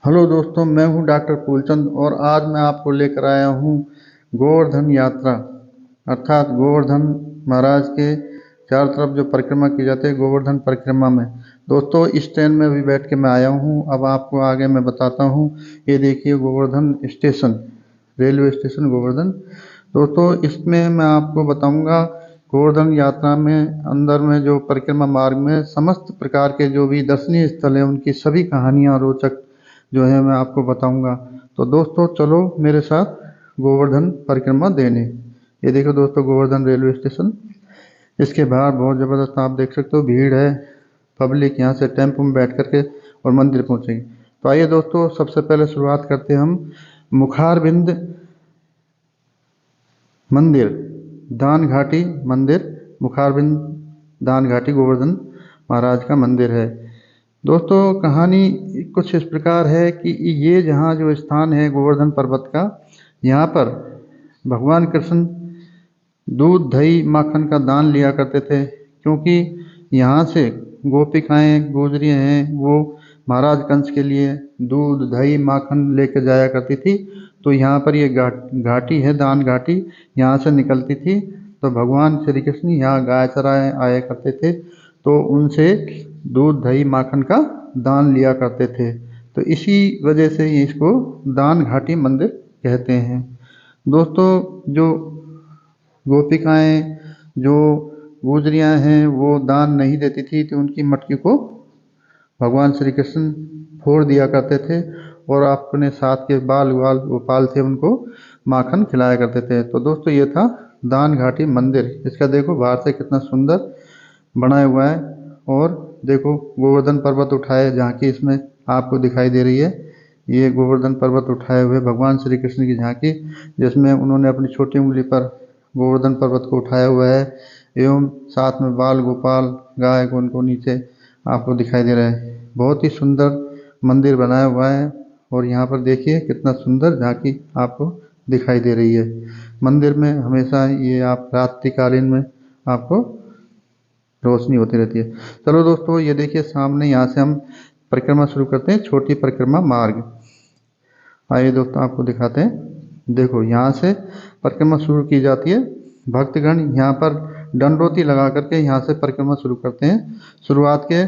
Hello दोस्तों, मैं हूं डॉक्टर फूलचंद और आज मैं आपको लेकर आया हूं गोवर्धन यात्रा अर्थात गोवर्धन महाराज के चारों तरफ जो परिक्रमा की जाती है गोवर्धन परिक्रमा में। दोस्तों, इस ट्रेन में भी बैठ के मैं आया हूं। अब आपको आगे मैं बताता हूं। ये देखिए Govardhan station, railway station Govardhan. दोस्तों, इसमें मैं आपको बताऊंगा गोवर्धन यात्रा में अंदर में जो परिक्रमा मार्ग में समस्त प्रकार के जो भी दर्शनीय स्थल है उनकी सभी कहानियां रोचक जो है मैं आपको बताऊंगा। तो दोस्तों, चलो मेरे साथ गोवर्धन परिक्रमा देने। ये देखो दोस्तों, गोवर्धन रेलवे स्टेशन। इसके बाहर बहुत ज़बरदस्त आप देख सकते हो भीड़ है। पब्लिक यहाँ से टेम्पो में बैठ करके और मंदिर पहुँचेगी। तो आइए दोस्तों, सबसे पहले शुरुआत करते हैं हम मुखारबिंद मंदिर, दान घाटी मंदिर। मुखारबिंद दान घाटी गोवर्धन महाराज का मंदिर है। दोस्तों, कहानी कुछ इस प्रकार है कि ये जहाँ जो स्थान है गोवर्धन पर्वत का, यहाँ पर भगवान कृष्ण दूध दही माखन का दान लिया करते थे, क्योंकि यहाँ से गोपिकाएँ गुजरियाँ हैं वो महाराज कंस के लिए दूध दही माखन लेकर जाया करती थी। तो यहाँ पर ये घाटी है, दान घाटी, यहाँ से निकलती थी। तो भगवान श्री कृष्ण यहाँ गाय चराए आया करते थे, तो उनसे दूध दही माखन का दान लिया करते थे। तो इसी वजह से ये इसको दान घाटी मंदिर कहते हैं। दोस्तों, जो गोपिकाएँ जो गुजरियाँ हैं वो दान नहीं देती थी, तो उनकी मटकी को भगवान श्री कृष्ण फोड़ दिया करते थे और अपने साथ के बाल गोपाल थे उनको माखन खिलाया करते थे। तो दोस्तों, ये था दान घाटी मंदिर। इसका देखो बाहर से कितना सुंदर बनाया हुआ है। और देखो गोवर्धन पर्वत उठाए झांकी इसमें आपको दिखाई दे रही है। ये गोवर्धन पर्वत उठाए हुए भगवान श्री कृष्ण की झांकी, जिसमें उन्होंने अपनी छोटी उंगली पर गोवर्धन पर्वत को उठाया हुआ है, एवं साथ में बाल गोपाल गाय को उनको नीचे आपको दिखाई दे रहा है। बहुत ही सुंदर मंदिर बनाया हुआ है। और यहाँ पर देखिए कितना सुंदर झांकी आपको दिखाई दे रही है। मंदिर में हमेशा ये आप रात्रिकालीन में आपको रोशनी होती रहती है। चलो दोस्तों, ये देखिए सामने, यहाँ से हम परिक्रमा शुरू करते हैं, छोटी परिक्रमा मार्ग। आइए दोस्तों, आपको दिखाते हैं। देखो यहाँ से परिक्रमा शुरू की जाती है। भक्तगण यहाँ पर डंडोती लगा करके यहाँ से परिक्रमा शुरू करते हैं। शुरुआत के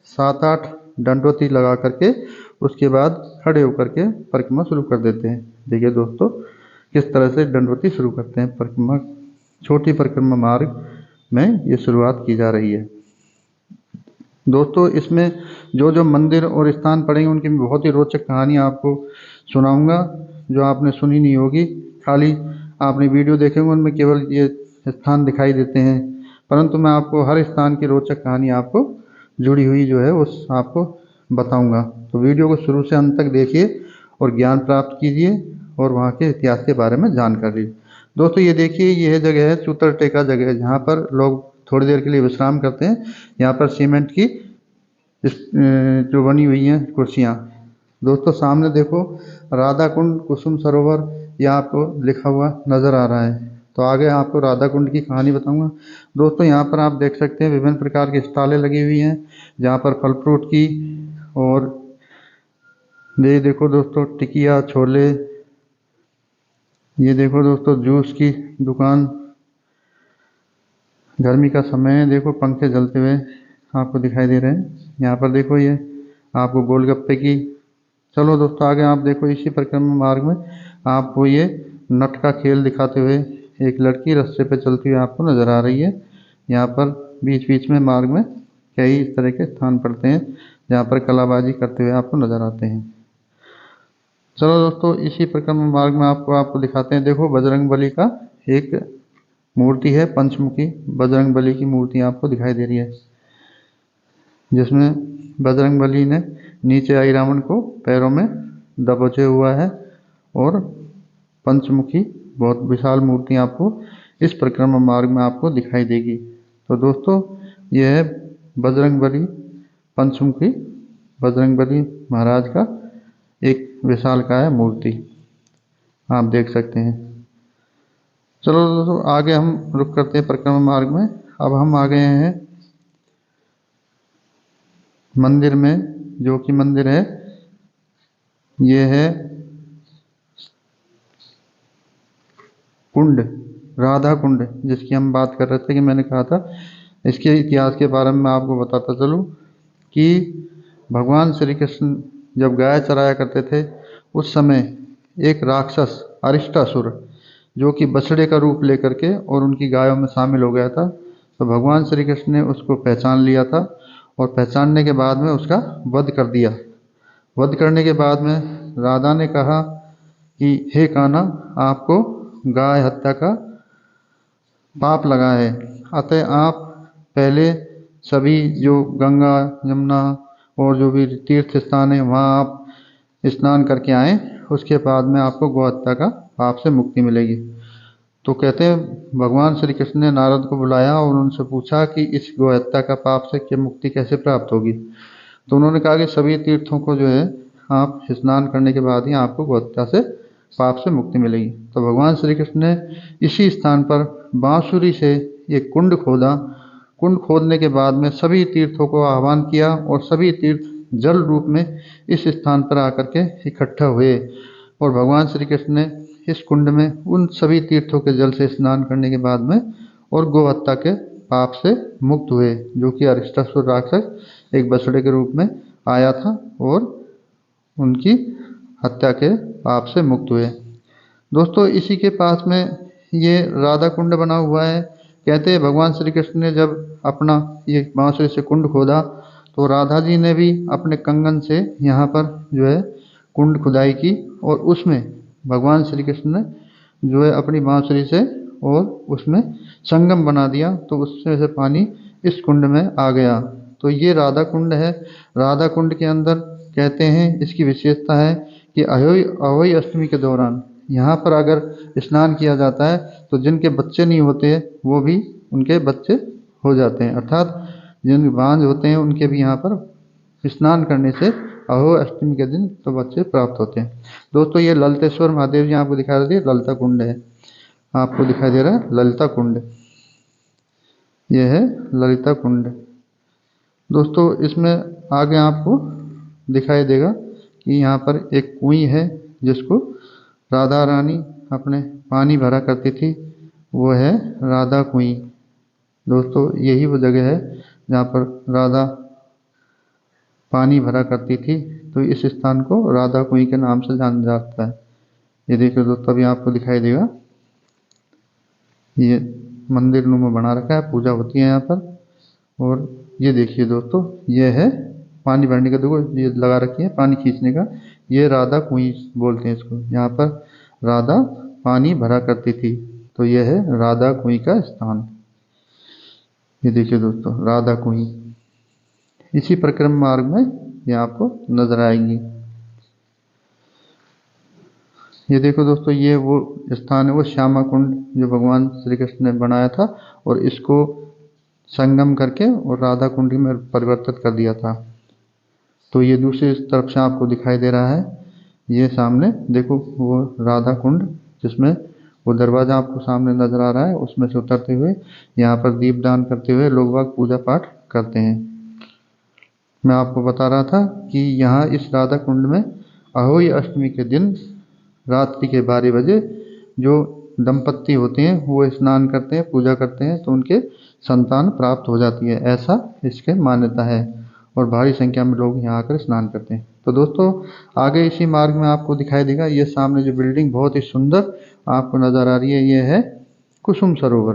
7-8 डंडोती लगा करके उसके बाद खड़े होकर के परिक्रमा शुरू कर देते हैं। देखिए दोस्तों, किस तरह से डंडोती शुरू करते हैं परिक्रमा, छोटी परिक्रमा मार्ग में ये शुरुआत की जा रही है। दोस्तों, इसमें जो जो मंदिर और स्थान पड़ेंगे उनकी बहुत ही रोचक कहानियाँ आपको सुनाऊंगा, जो आपने सुनी नहीं होगी। खाली आपने वीडियो देखे होंगे, उनमें केवल ये स्थान दिखाई देते हैं, परंतु मैं आपको हर स्थान की रोचक कहानी आपको जुड़ी हुई जो है उस आपको बताऊंगा। तो वीडियो को शुरू से अंत तक देखिए और ज्ञान प्राप्त कीजिए और वहाँ के इतिहास के बारे में जानकारी। दोस्तों, ये देखिए, यह जगह है चूतर टेका जगह, जहाँ पर लोग थोड़ी देर के लिए विश्राम करते हैं। यहाँ पर सीमेंट की जो बनी हुई हैं कुर्सियाँ। दोस्तों, सामने देखो राधा कुंड कुसुम सरोवर, ये आपको लिखा हुआ नज़र आ रहा है। तो आगे आपको राधा कुंड की कहानी बताऊंगा। दोस्तों, यहाँ पर आप देख सकते हैं विभिन्न प्रकार की स्टॉलें लगी हुई हैं, जहाँ पर फल फ्रूट की, और ये देखो दोस्तों टिकिया छोले, ये देखो दोस्तों जूस की दुकान। गर्मी का समय है, देखो पंखे जलते हुए आपको दिखाई दे रहे हैं। यहाँ पर देखो ये आपको गोलगप्पे की। चलो दोस्तों, आगे आप देखो इसी परिक्रमा मार्ग में आपको ये नट का खेल दिखाते हुए एक लड़की रस्ते पे चलती हुई आपको नज़र आ रही है। यहाँ पर बीच बीच में मार्ग में कई इस तरह के स्थान पड़ते हैं जहाँ पर कलाबाजी करते हुए आपको नज़र आते हैं। चलो दोस्तों, इसी परिक्रमा मार्ग में आपको दिखाते हैं। देखो बजरंग बली का एक मूर्ति है, पंचमुखी बजरंग बली की मूर्ति आपको दिखाई दे रही है, जिसमें बजरंग बली ने नीचे आई रावण को पैरों में दबोचे हुआ है। और पंचमुखी बहुत विशाल मूर्ति आपको इस परिक्रमा मार्ग में आपको दिखाई देगी। तो दोस्तों, यह है बजरंग बली, पंचमुखी बजरंग बली महाराज का एक विशालकाय मूर्ति आप देख सकते हैं। चलो दोस्तों, आगे हम रुक करते हैं परिक्रमा मार्ग में। अब हम आ गए हैं मंदिर में, जो कि मंदिर है ये है कुंड, राधा कुंड, जिसकी हम बात कर रहे थे कि मैंने कहा था इसके इतिहास के बारे में मैं आपको बताता चलूँ कि भगवान श्री कृष्ण जब गाय चराया करते थे उस समय एक राक्षस अरिष्टासुर जो कि बछड़े का रूप लेकर के और उनकी गायों में शामिल हो गया था। तो भगवान श्री कृष्ण ने उसको पहचान लिया था और पहचानने के बाद में उसका वध कर दिया। वध करने के बाद में राधा ने कहा कि हे कान्हा, आपको गाय हत्या का पाप लगा है, अतः आप पहले सभी जो गंगा यमुना और जो भी तीर्थ स्थान है वहाँ आप स्नान करके आएँ, उसके बाद में आपको गौ हत्या का पाप से मुक्ति मिलेगी। तो कहते हैं भगवान श्री कृष्ण ने नारद को बुलाया और उनसे पूछा कि इस गौ हत्या का पाप से क्या मुक्ति कैसे प्राप्त होगी। तो उन्होंने कहा कि सभी तीर्थों को जो है आप स्नान करने के बाद ही आपको गौ हत्या से पाप से मुक्ति मिलेगी। तो भगवान श्री कृष्ण ने इसी स्थान पर बांसुरी से एक कुंड खोदा। कुंड खोदने के बाद में सभी तीर्थों को आह्वान किया और सभी तीर्थ जल रूप में इस स्थान पर आकर के इकट्ठा हुए और भगवान श्री कृष्ण ने इस कुंड में उन सभी तीर्थों के जल से स्नान करने के बाद में और गौ हत्या के पाप से मुक्त हुए, जो कि अरिष्टासुर राक्षस एक बछड़े के रूप में आया था और उनकी हत्या के पाप से मुक्त हुए। दोस्तों इसी के पास में ये राधा कुंड बना हुआ है। कहते हैं भगवान श्री कृष्ण ने जब अपना ये बांसुरी से कुंड खोदा तो राधा जी ने भी अपने कंगन से यहाँ पर जो है कुंड खुदाई की और उसमें भगवान श्री कृष्ण ने जो है अपनी बांसुरी से और उसमें संगम बना दिया, तो उसमें से पानी इस कुंड में आ गया। तो ये राधा कुंड है। राधा कुंड के अंदर कहते हैं इसकी विशेषता है कि अहोई अहोई अष्टमी के दौरान यहाँ पर अगर स्नान किया जाता है तो जिनके बच्चे नहीं होते वो भी उनके बच्चे हो जाते हैं, अर्थात जिन बांझ होते हैं उनके भी यहाँ पर स्नान करने से अहो अष्टमी के दिन तो बच्चे प्राप्त होते हैं। दोस्तों ये ललितेश्वर महादेव जी आपको दिखाई दे रही है, ललिता कुंड है, आपको दिखाई दे रहा है ललिता कुंड, ये है ललिता कुंड। दोस्तों इसमें आगे आपको दिखाई देगा कि यहाँ पर एक कुआं है जिसको राधा रानी अपने पानी भरा करती थी, वो है राधा कुआं। दोस्तों यही वो जगह है जहाँ पर राधा पानी भरा करती थी, तो इस स्थान को राधा कुआं के नाम से जाना जाता है। ये देखिए दोस्तों अभी आपको दिखाई देगा, ये मंदिर नुमा बना रखा है, पूजा होती है यहाँ पर। और ये देखिए दोस्तों ये है पानी भरने का, देखो ये लगा रखी है पानी खींचने का, ये राधा कुआं बोलते हैं इसको। यहाँ पर राधा पानी भरा करती थी, तो ये है राधा कुआं का स्थान। ये देखिए दोस्तों राधा कुआं, इसी परिक्रमा मार्ग में ये आपको नजर आएंगी। ये देखो दोस्तों ये वो स्थान है, वो श्यामा कुंड जो भगवान श्री कृष्ण ने बनाया था और इसको संगम करके और राधा कुंड में परिवर्तित कर दिया था। तो ये दूसरी तरफ से आपको दिखाई दे रहा है, ये सामने देखो वो राधा कुंड जिसमें वो दरवाज़ा आपको सामने नजर आ रहा है, उसमें से उतरते हुए यहाँ पर दीपदान करते हुए लोग बाग पूजा पाठ करते हैं। मैं आपको बता रहा था कि यहाँ इस राधा कुंड में अहोई अष्टमी के दिन रात्रि के 12 बजे जो दंपत्ति होते हैं वो स्नान करते हैं, पूजा करते हैं, तो उनके संतान प्राप्त हो जाती है, ऐसा इसके मान्यता है और भारी संख्या में लोग यहाँ आकर स्नान करते हैं। तो दोस्तों आगे इसी मार्ग में आपको दिखाई देगा, ये सामने जो बिल्डिंग बहुत ही सुंदर आपको नज़र आ रही है, ये है कुसुम सरोवर।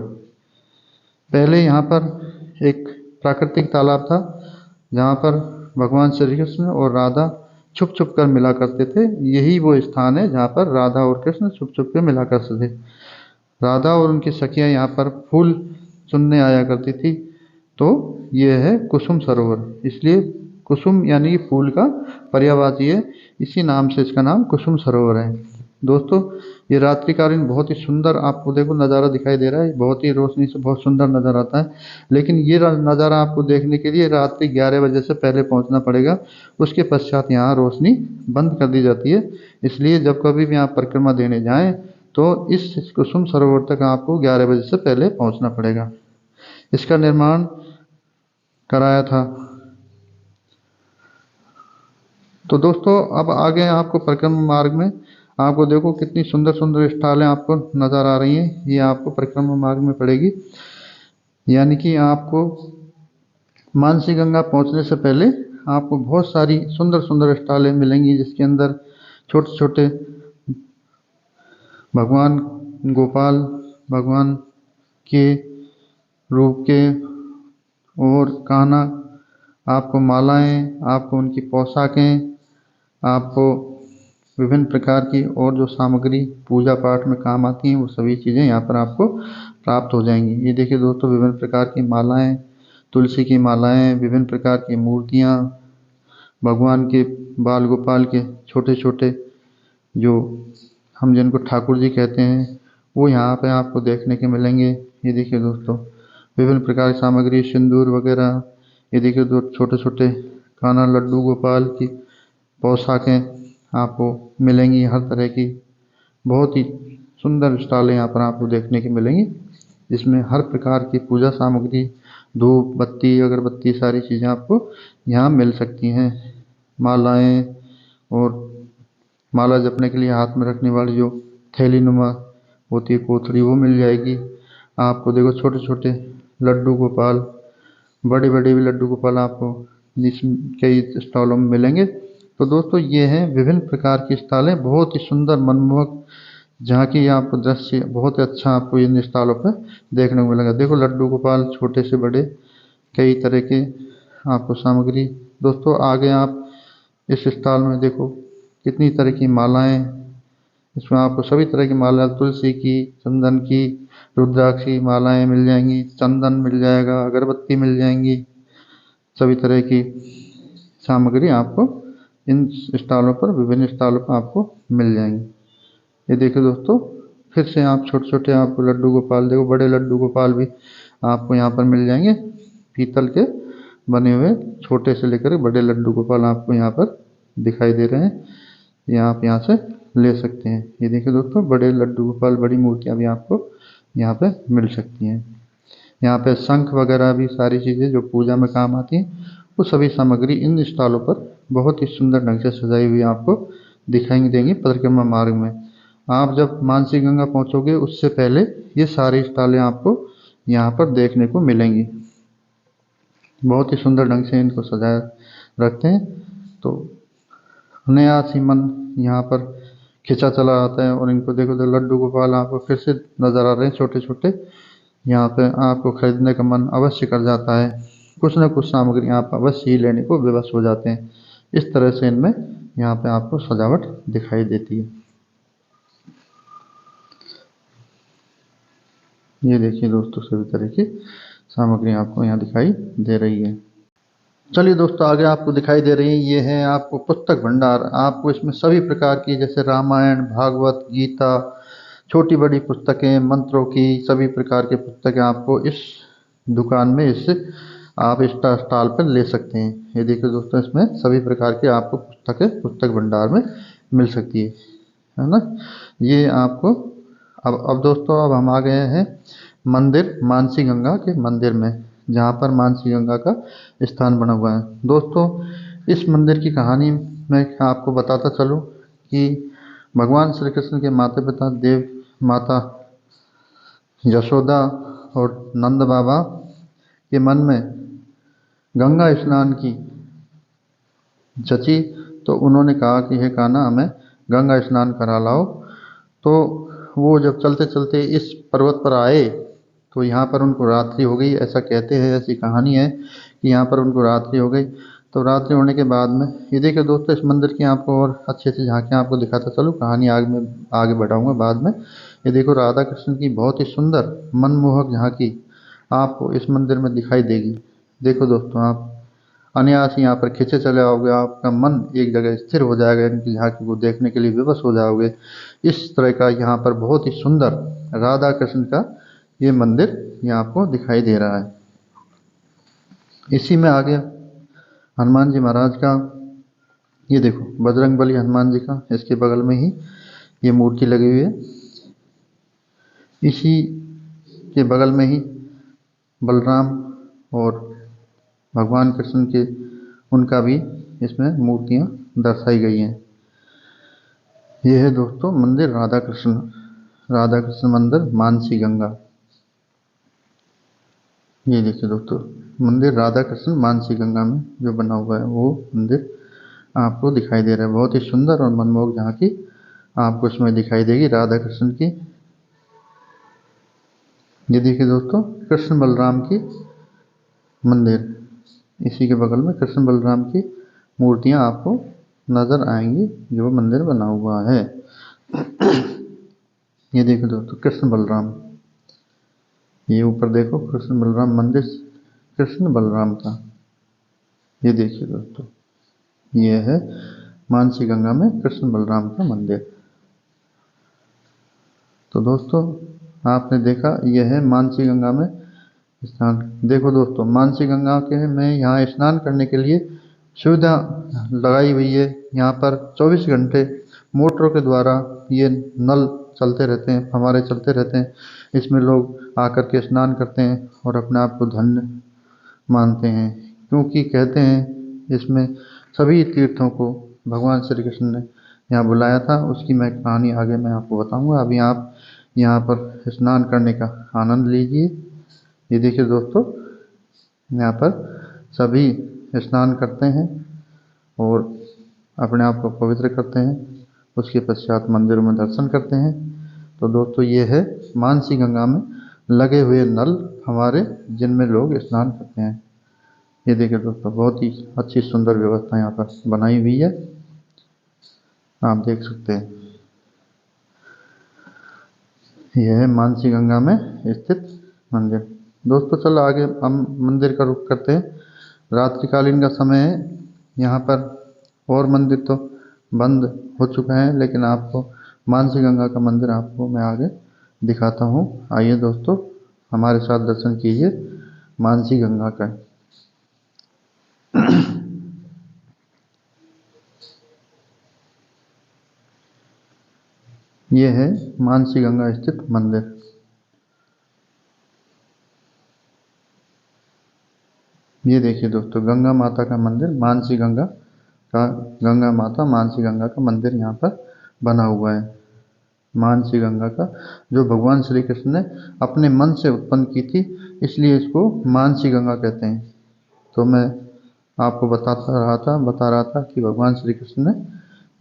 पहले यहाँ पर एक प्राकृतिक तालाब था जहाँ पर भगवान श्री कृष्ण और राधा छुप छुप कर मिला करते थे। यही वो स्थान है जहाँ पर राधा और कृष्ण छुप छुप कर मिला करते थे। राधा और उनकी सखियाँ यहाँ पर फूल चुनने आया करती थी, तो ये है कुसुम सरोवर। इसलिए कुसुम यानी फूल का पर्यायवाची है, इसी नाम से इसका नाम कुसुम सरोवर है। दोस्तों ये रात्रिकालीन बहुत ही सुंदर आपको देखो नज़ारा दिखाई दे रहा है, बहुत ही रोशनी से बहुत सुंदर नज़र आता है। लेकिन ये नज़ारा आपको देखने के लिए रात्रि 11 बजे से पहले पहुंचना पड़ेगा, उसके पश्चात यहाँ रोशनी बंद कर दी जाती है। इसलिए जब कभी भी आप परिक्रमा देने जाएं तो इस कुसुम सरोवर तक आपको 11 बजे से पहले पहुँचना पड़ेगा। इसका निर्माण कराया था तो दोस्तों अब आ गए आपको परिक्रमा मार्ग में। आपको देखो कितनी सुंदर सुंदर स्टालें आपको नज़र आ रही हैं। ये आपको परिक्रमा मार्ग में पड़ेगी, यानी कि आपको मानसी गंगा पहुंचने से पहले आपको बहुत सारी सुंदर सुंदर स्टालें मिलेंगी, जिसके अंदर छोटे छोटे भगवान गोपाल भगवान के रूप के और कान्हा, आपको मालाएं, आपको उनकी पोशाकें, आपको विभिन्न प्रकार की और जो सामग्री पूजा पाठ में काम आती हैं वो सभी चीज़ें यहाँ पर आपको प्राप्त हो जाएंगी। ये देखिए दोस्तों, विभिन्न प्रकार की मालाएं, तुलसी की मालाएं, विभिन्न प्रकार की मूर्तियाँ, भगवान के बाल गोपाल के छोटे छोटे जो हम जिनको ठाकुर जी कहते हैं वो यहाँ पे आपको देखने के मिलेंगे। ये देखिए दोस्तों, विभिन्न प्रकार की सामग्री, सिंदूर वगैरह। ये देखिए दो छोटे छोटे कान्हा लड्डू गोपाल की पोशाकें आपको मिलेंगी हर तरह की। बहुत ही सुंदर स्टॉल यहाँ पर आपको देखने की मिलेंगी, जिसमें हर प्रकार की पूजा सामग्री, धूप बत्ती अगरबत्ती सारी चीज़ें आपको यहाँ मिल सकती हैं। मालाएं और माला जपने के लिए हाथ में रखने वाली जो थैली नुमा होती है कोथड़ी, वो मिल जाएगी आपको। देखो छोटे छोटे लड्डू गोपाल, बड़े बड़े भी लड्डू गोपाल आपको जिस कई स्टॉलों में मिलेंगे। तो दोस्तों ये हैं विभिन्न प्रकार की स्टॉलें, बहुत ही सुंदर मनमोहक, जहाँ की आपको दृश्य बहुत ही अच्छा आपको इन स्टॉलों पर देखने को मिलेगा। देखो लड्डू गोपाल छोटे से बड़े कई तरह के आपको सामग्री। दोस्तों आगे आप इस स्टॉल में देखो कितनी तरह की मालाएं, इसमें आपको सभी तरह की माला, तुलसी की, चंदन की, रुद्राक्ष की मालाएं मिल जाएंगी, चंदन मिल जाएगा, अगरबत्ती मिल जाएंगी, सभी तरह की सामग्री आपको इन स्टॉलों पर, विभिन्न स्टॉलों पर आपको मिल जाएंगी। ये देखिए दोस्तों, फिर से आप छोटे छोटे आपको लड्डू गोपाल, देखो बड़े लड्डू गोपाल भी आपको यहाँ पर मिल जाएंगे, पीतल के बने हुए छोटे से लेकर बड़े लड्डू गोपाल आपको यहाँ पर दिखाई दे रहे हैं। ये आप यहाँ से ले सकते हैं। ये देखिए दोस्तों, बड़े लड्डू गोपाल, बड़ी मूर्तियाँ भी आपको यहाँ पे मिल सकती हैं। यहाँ पे शंख वगैरह भी सारी चीज़ें जो पूजा में काम आती हैं, वो सभी सामग्री इन स्टॉलों पर बहुत ही सुंदर ढंग से सजाई हुई आपको दिखाई देंगी परिक्रमा मार्ग में। आप जब मानसी गंगा पहुँचोगे उससे पहले ये सारी स्टॉलें आपको यहाँ पर देखने को मिलेंगी। बहुत ही सुंदर ढंग से इनको सजाया रखते हैं, तो नया सी मन यहाँ पर खिंचा चला आता है। और इनको देखो तो लड्डू गोपाल आपको फिर से नज़र आ रहे हैं छोटे छोटे, यहाँ पे आपको खरीदने का मन अवश्य कर जाता है। कुछ न कुछ सामग्री आप अवश्य ही लेने को विवश हो जाते हैं। इस तरह से इनमें यहाँ पे आपको सजावट दिखाई देती है। ये देखिए दोस्तों, सभी तरह की सामग्री आपको यहाँ दिखाई दे रही है। चलिए दोस्तों, आगे आपको दिखाई दे रही है, ये है आपको पुस्तक भंडार। आपको इसमें सभी प्रकार की, जैसे रामायण, भागवत, गीता, छोटी बड़ी पुस्तकें, मंत्रों की सभी प्रकार की पुस्तकें आपको इस दुकान में, इस आप इस स्टॉल पर ले सकते हैं। ये देखिए दोस्तों, इसमें सभी प्रकार की आपको पुस्तकें पुस्तक भंडार में मिल सकती है ना। ये आपको अब दोस्तों, अब हम आ गए हैं मंदिर, मानसी गंगा के मंदिर में, जहाँ पर मानसी गंगा का स्थान बना हुआ है। दोस्तों इस मंदिर की कहानी मैं आपको बताता चलूँ कि भगवान श्री कृष्ण के माता पिता देव माता यशोदा और नंद बाबा के मन में गंगा स्नान की जची, तो उन्होंने कहा कि हे कान्हा, हमें गंगा स्नान करा लाओ। तो वो जब चलते चलते इस पर्वत पर आए तो यहाँ पर उनको रात्रि हो गई। ऐसा कहते हैं, ऐसी कहानी है कि यहाँ पर उनको रात्रि हो गई। तो रात्रि होने के बाद में, ये देखिए दोस्तों, इस मंदिर की आपको और अच्छे से झांकियाँ आपको दिखाता चलूँ, कहानी आगे में आगे बढ़ाऊँगा बाद में। ये देखो राधा कृष्ण की बहुत ही सुंदर मनमोहक झांकी आपको इस मंदिर में दिखाई देगी। देखो दोस्तों, आप अनायास यहाँ पर खींचे चले आओगे, आपका मन एक जगह स्थिर हो जाएगा, इनकी झांकी को देखने के लिए विवश हो जाओगे। इस तरह का यहाँ पर बहुत ही सुंदर राधा कृष्ण का ये मंदिर यहाँ आपको दिखाई दे रहा है। इसी में आगे हनुमान जी महाराज का, ये देखो बजरंग बली हनुमान जी का, इसके बगल में ही ये मूर्ति लगी हुई है। इसी के बगल में ही बलराम और भगवान कृष्ण के, उनका भी इसमें मूर्तियाँ दर्शाई गई हैं। ये है दोस्तों मंदिर राधा कृष्ण मंदिर मानसी गंगा। ये देखिए दोस्तों मंदिर राधा कृष्ण मानसी गंगा में जो बना हुआ है वो मंदिर आपको दिखाई दे रहा है। बहुत ही सुंदर और मनमोहक झांकी आपको इसमें दिखाई देगी राधा कृष्ण की। ये देखिए दोस्तों कृष्ण बलराम की मंदिर, इसी के बगल में कृष्ण बलराम की मूर्तियां आपको नजर आएंगी जो मंदिर बना हुआ है। ये देखिए दोस्तों कृष्ण बलराम, ये ऊपर देखो कृष्ण बलराम मंदिर कृष्ण बलराम का। ये देखिए दोस्तों ये है मानसी गंगा में कृष्ण बलराम का मंदिर। तो दोस्तों आपने देखा यह है मानसी गंगा में स्नान। देखो दोस्तों मानसी गंगा के में यहाँ स्नान करने के लिए सुविधा लगाई हुई है। यहाँ पर 24 घंटे मोटरों के द्वारा ये नल चलते रहते हैं, फव्वारे चलते रहते हैं। इसमें लोग आकर के स्नान करते हैं और अपने आप को धन्य मानते हैं, क्योंकि कहते हैं इसमें सभी तीर्थों को भगवान श्री कृष्ण ने यहाँ बुलाया था। उसकी मैं कहानी आगे मैं आपको बताऊंगा। अभी आप यहाँ पर स्नान करने का आनंद लीजिए। ये देखिए दोस्तों यहाँ पर सभी स्नान करते हैं और अपने आप को पवित्र करते हैं, उसके पश्चात मंदिरों में दर्शन करते हैं। तो दोस्तों ये है मानसी गंगा में लगे हुए नल हमारे जिनमें लोग स्नान करते हैं। ये देखिए दोस्तों बहुत ही अच्छी सुंदर व्यवस्था यहाँ पर बनाई हुई है, आप देख सकते हैं। यह है मानसी गंगा में स्थित मंदिर। दोस्तों चलो आगे हम मंदिर का रुख करते हैं। रात्रिकालीन का समय है, यहाँ पर और मंदिर तो बंद हो चुका है, लेकिन आपको मानसी गंगा का मंदिर आपको मैं आगे दिखाता हूँ। आइए दोस्तों हमारे साथ दर्शन कीजिए मानसी गंगा का। ये है मानसी गंगा स्थित मंदिर। ये देखिए दोस्तों गंगा माता का मंदिर मानसी गंगा का, गंगा माता मानसी गंगा का मंदिर यहाँ पर बना हुआ है। मानसी गंगा का जो भगवान श्री कृष्ण ने अपने मन से उत्पन्न की थी, इसलिए इसको मानसी गंगा कहते हैं। तो मैं आपको बता रहा था कि भगवान श्री कृष्ण ने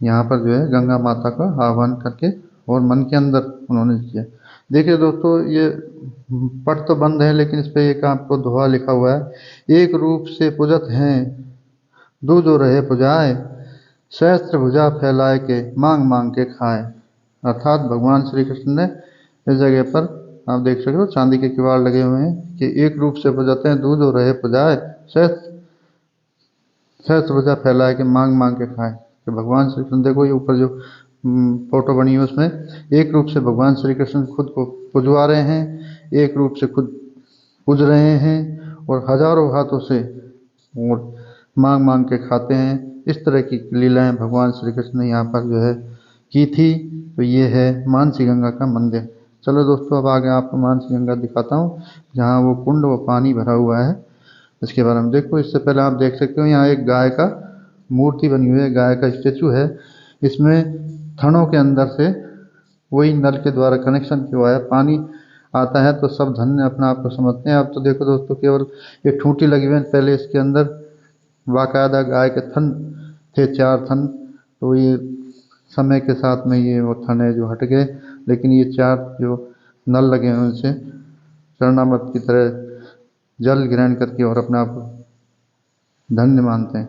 यहाँ पर जो है गंगा माता का आह्वान करके और मन के अंदर उन्होंने किया। देखिए दोस्तों ये पट तो बंद है, लेकिन इस पे एक आपको दोहा लिखा हुआ है, एक रूप से पूजत हैं दो जो रहे पुजाए, सहस्त्र भुजा फैलाए के मांग मांग के खाए। अर्थात भगवान श्री कृष्ण ने इस जगह पर आप देख सकते हो चांदी के किवाड़ लगे हुए हैं कि एक रूप से पूजते हैं दूध और रहे पुजाए, सहस्त्र भुजा फैलाए के मांग मांग के खाए। कि भगवान श्री कृष्ण देखो ये ऊपर जो फोटो बनी है उसमें एक रूप से भगवान श्री कृष्ण खुद को पुजवा रहे हैं, एक रूप से खुद पूज रहे हैं और हजारों हाथों से और मांग मांग के खाते हैं। इस तरह की लीलाएं भगवान श्री कृष्ण ने यहाँ पर जो है की थी। तो ये है मानसी गंगा का मंदिर। चलो दोस्तों अब आगे आपको मानसी गंगा दिखाता हूँ, जहाँ वो कुंड वो पानी भरा हुआ है इसके बारे में देखो। इससे पहले आप देख सकते हो यहाँ एक गाय का मूर्ति बनी हुई है, गाय का स्टेचू है। इसमें थनों के अंदर से वही नल के द्वारा कनेक्शन किया हुआ है, पानी आता है तो सब धन्य अपना आप को समझते हैं। अब तो देखो दोस्तों केवल एक ठूंठी लगी हुई है, पहले इसके अंदर बाकायदा गाय के थन थे 4 थन। तो ये समय के साथ में ये वो थन है जो हट गए, लेकिन ये 4 जो नल लगे हैं उनसे शरणामत की तरह जल ग्रहण करके और अपने आप को धन्य मानते हैं।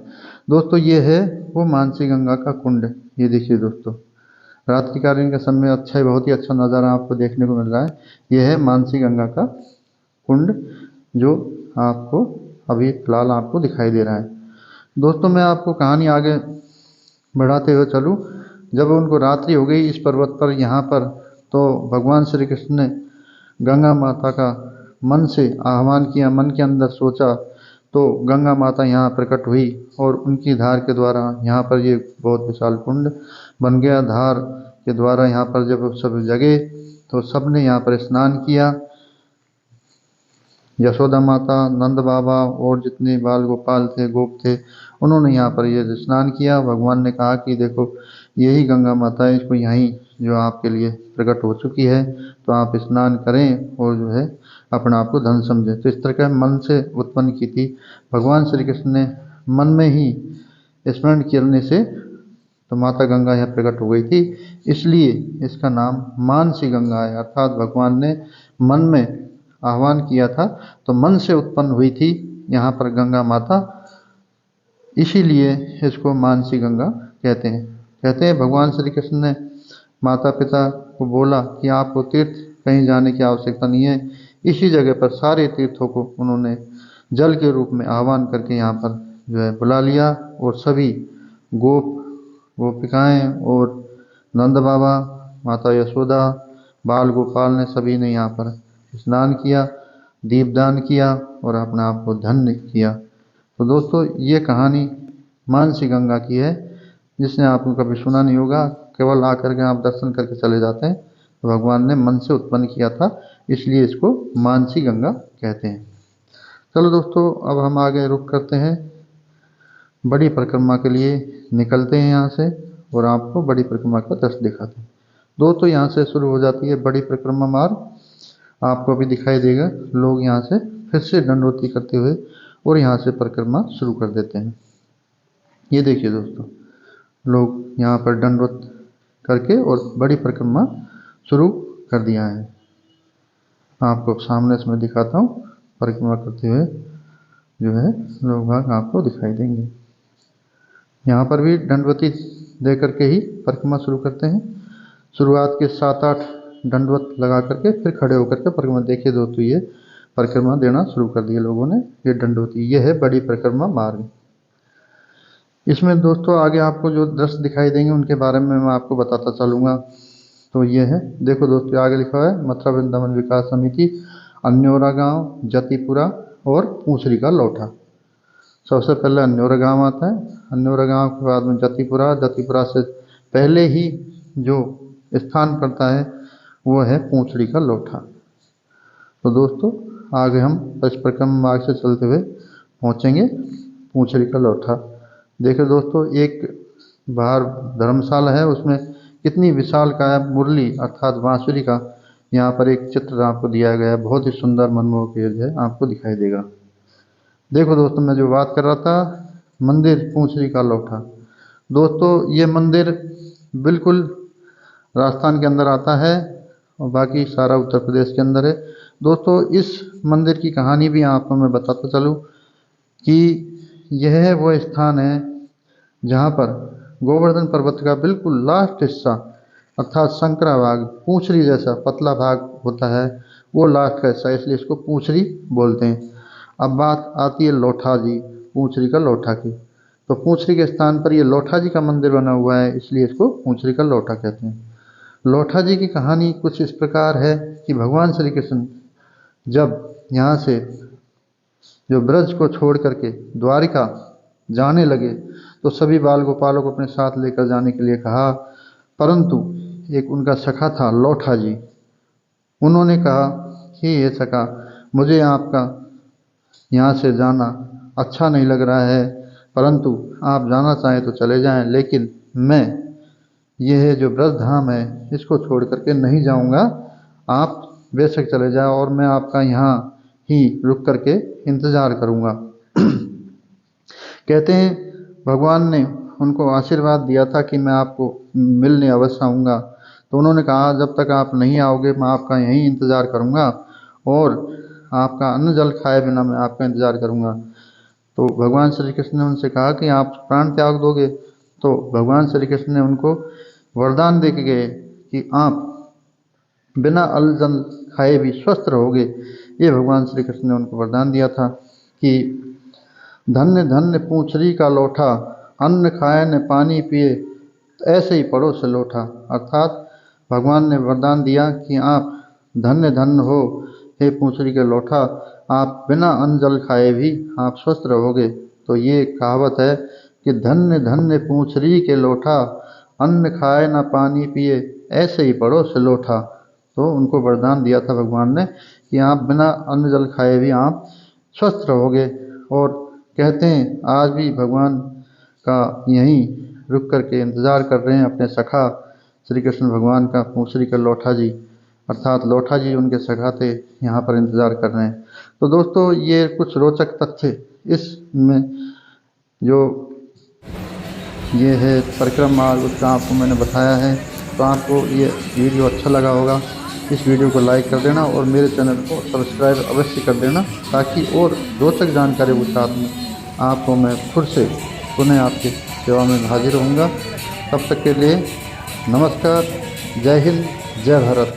दोस्तों ये है वो मानसी गंगा का कुंड। ये देखिए दोस्तों रात्रिकालीन का समय अच्छा है, बहुत ही अच्छा नज़ारा आपको देखने को मिल रहा है। यह है मानसी गंगा का कुंड जो आपको अभी फिलहाल आपको दिखाई दे रहा है। दोस्तों मैं आपको कहानी आगे बढ़ाते हुए चलूँ। जब उनको रात्रि हो गई इस पर्वत पर यहाँ पर, तो भगवान श्री कृष्ण ने गंगा माता का मन से आह्वान किया, मन के अंदर सोचा, तो गंगा माता यहाँ प्रकट हुई और उनकी धार के द्वारा यहाँ पर ये बहुत विशाल कुंड बन गया। धार के द्वारा यहाँ पर जब सब जगे तो सब ने यहाँ पर स्नान किया। यशोदा माता, नंद बाबा और जितने बाल गोपाल थे, गोप थे, उन्होंने यहाँ पर ये स्नान किया। भगवान ने कहा कि देखो यही गंगा माता है, इसको यहीं जो आपके लिए प्रकट हो चुकी है, तो आप स्नान करें और जो है अपने आप को धन समझें। तो इस तरह का मन से उत्पन्न की थी। भगवान श्री कृष्ण ने मन में ही स्मरण करने से तो माता गंगा यहाँ प्रकट हो गई थी, इसलिए इसका नाम मानसी गंगा है। अर्थात भगवान ने मन में आह्वान किया था तो मन से उत्पन्न हुई थी यहाँ पर गंगा माता, इसीलिए इसको मानसी गंगा कहते हैं। कहते हैं भगवान श्री कृष्ण ने माता पिता को बोला कि आपको तीर्थ कहीं जाने की आवश्यकता नहीं है, इसी जगह पर सारे तीर्थों को उन्होंने जल के रूप में आह्वान करके यहाँ पर जो है बुला लिया, और सभी गोप गोपिकाएं और नंद बाबा, माता यशोदा, बाल गोपाल ने सभी ने यहाँ पर स्नान किया, दीपदान किया और अपने आप को धन्य किया। तो दोस्तों ये कहानी मानसी गंगा की है, जिसने आपको कभी सुना नहीं होगा, केवल आकर के आप दर्शन करके चले जाते हैं। तो भगवान ने मन से उत्पन्न किया था, इसलिए इसको मानसी गंगा कहते हैं। चलो दोस्तों अब हम आगे रुख करते हैं, बड़ी परिक्रमा के लिए निकलते हैं यहाँ से और आपको बड़ी परिक्रमा का दृश्य दिखाते हैं। दोस्तों यहाँ से शुरू हो जाती है बड़ी परिक्रमा मार्ग, आपको अभी दिखाई देगा। लोग यहाँ से फिर से दंडवती करते हुए और यहाँ से परिक्रमा शुरू कर देते हैं। ये देखिए दोस्तों, लोग यहाँ पर दंडवत करके और बड़ी परिक्रमा शुरू कर दिया है। आपको सामने से मैं दिखाता हूँ, परिक्रमा करते हुए जो है लोग भाग आपको दिखाई देंगे। यहाँ पर भी दंडवती दे करके ही परिक्रमा शुरू करते हैं। शुरुआत के 7-8 दंडवत लगा करके फिर खड़े होकर के परिक्रमा। देखिए दोस्तों ये परिक्रमा देना शुरू कर दिए लोगों ने, ये दंडवती, ये है बड़ी परिक्रमा मार्ग। इसमें दोस्तों आगे आपको जो दृश्य दिखाई देंगे उनके बारे में मैं आपको बताता चलूँगा। तो ये है, देखो दोस्तों आगे लिखा है मथुरा वृंदावन विकास समिति, अन्योरा गांव, जतिपुरा और पूंछरी का लौठा। सबसे पहले अन्योरा गांव आता है, अन्योरा गांव के बाद में जतिपुरा, जतिपुरा से पहले ही जो स्थान पड़ता है वो है पूंछड़ी का लौठा। तो दोस्तों आगे हम परिक्रमा मार्ग से चलते हुए पहुंचेंगे पूंछड़ी का लौठा। देखो दोस्तों एक बाहर धर्मशाला है, उसमें कितनी विशाल काया मुरली अर्थात बांसुरी का यहाँ पर एक चित्र आपको दिया गया है, बहुत ही सुंदर मनमोहक है, आपको दिखाई देगा। देखो दोस्तों मैं जो बात कर रहा था, मंदिर पूंछड़ी का लौठा। दोस्तों ये मंदिर बिल्कुल राजस्थान के अंदर आता है और बाकी सारा उत्तर प्रदेश के अंदर है। दोस्तों इस मंदिर की कहानी भी आपको मैं बताता चलूँ कि यह वो स्थान है जहाँ पर गोवर्धन पर्वत का बिल्कुल लास्ट हिस्सा अर्थात संकरा भाग, पूंछड़ी जैसा पतला भाग होता है, वो लास्ट का हिस्सा, इसलिए इसको पूंछड़ी बोलते हैं। अब बात आती है लोठा जी, पूंछड़ी का लौठा की। तो पूंछड़ी के स्थान पर ये लोठा जी का मंदिर बना हुआ है, इसलिए इसको पूंछड़ी का लौठा कहते हैं। लोठा जी की कहानी कुछ इस प्रकार है कि भगवान श्री कृष्ण जब यहाँ से जो ब्रज को छोड़ करके द्वारिका जाने लगे तो सभी बाल गोपालों को अपने साथ लेकर जाने के लिए कहा, परंतु एक उनका सखा था लोठा जी, उन्होंने कहा कि ये सखा मुझे आपका यहाँ से जाना अच्छा नहीं लग रहा है, परंतु आप जाना चाहें तो चले जाएं, लेकिन मैं यह जो ब्रज धाम है इसको छोड़ करके नहीं जाऊंगा, आप बेशक चले जाओ और मैं आपका यहाँ ही रुक करके इंतज़ार करूँगा। कहते हैं भगवान ने उनको आशीर्वाद दिया था कि मैं आपको मिलने अवश्य आऊँगा, तो उन्होंने कहा जब तक आप नहीं आओगे मैं आपका यहीं इंतज़ार करूँगा और आपका अन्न जल खाए बिना मैं आपका इंतज़ार करूँगा। तो भगवान श्री कृष्ण ने उनसे कहा कि आप प्राण त्याग दोगे? तो भगवान श्री कृष्ण ने उनको वरदान दे के गए कि आप बिना अन्न जल खाए भी स्वस्थ रहोगे। ये भगवान श्री कृष्ण ने उनको वरदान दिया था कि धन्य धन्य पूंछड़ी का लौठा, अन्न खाए न पानी पिए, ऐसे ही पड़ो से लोठा। अर्थात भगवान ने वरदान दिया कि आप धन्य धन्य हो हे पूंछड़ी के लौठा, आप बिना अन्न जल खाए भी आप स्वस्थ रहोगे। तो ये कहावत है कि धन्य धन्य पूंछड़ी के लौठा, अन्न खाए ना पानी पिए, ऐसे ही पड़ो से लोठा। तो उनको वरदान दिया था भगवान ने कि आप बिना अन्न जल खाए भी आप स्वस्थ रहोगे। और कहते हैं आज भी भगवान का यहीं रुक करके इंतज़ार कर रहे हैं अपने सखा श्री कृष्ण भगवान का, पूंसरी का लोठा जी, अर्थात लोठा जी उनके सखा थे, यहाँ पर इंतज़ार कर रहे हैं। तो दोस्तों ये कुछ रोचक तथ्य इसमें जो ये है परिक्रम मार्ग उसका आपको मैंने बताया है। तो आपको ये वीडियो अच्छा लगा होगा, इस वीडियो को लाइक कर देना और मेरे चैनल को सब्सक्राइब अवश्य कर देना, ताकि और रोचक जानकारी के साथ में आपको मैं फिर से पुनः आपकी सेवा में हाजिर होऊंगा। तब तक के लिए नमस्कार, जय हिंद, जय भारत।